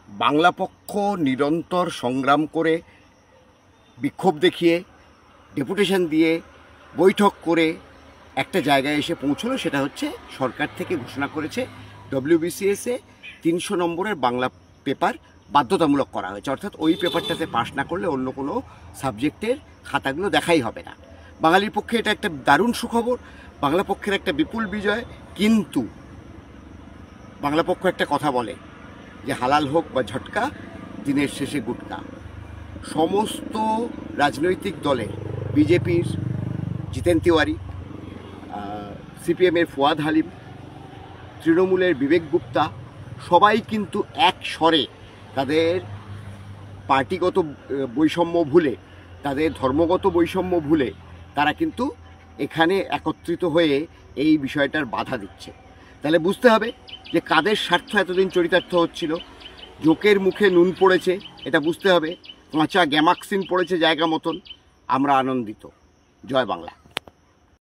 বাংলা পক্ষ নিরন্তর সংগ্রাম করে, বিক্ষোভ দেখিয়ে, ডেপুটেশন দিয়ে, বৈঠক করে একটা জায়গায় এসে পৌঁছলো। সেটা হচ্ছে সরকার থেকে ঘোষণা করেছে ডব্লিউবিসিএসে 300 নম্বরের বাংলা পেপার বাধ্যতামূলক করা হয়েছে। অর্থাৎ ওই পেপারটাতে পাশ না করলে অন্য কোনো সাবজেক্টের খাতাগুলো দেখাই হবে না। বাঙালির পক্ষে এটা একটা দারুণ সুখবর, বাংলা পক্ষের একটা বিপুল বিজয়। কিন্তু বাংলা পক্ষ একটা কথা বলে যে হালাল হোক বা ঝটকা, দিনের শেষে গুটকা। সমস্ত রাজনৈতিক দলের, বিজেপির জিতেন তিওয়ারি, সিপিএমের ফুয়াদ হালিম, তৃণমূলের বিবেক গুপ্তা, সবাই কিন্তু এক স্বরে তাদের পার্টিগত বৈষম্য ভুলে, তাদের ধর্মগত বৈষম্য ভুলে তারা কিন্তু এখানে একত্রিত হয়ে এই বিষয়টার বাধা দিচ্ছে। তাহলে বুঝতে হবে যে কাদের স্বার্থ এতদিন চরিতার্থ হচ্ছিল। জোকের মুখে নুন পড়েছে, এটা বুঝতে হবে। কাঁচা গ্যামাক্সিন পড়েছে জায়গা মতন। আমরা আনন্দিত। জয় বাংলা।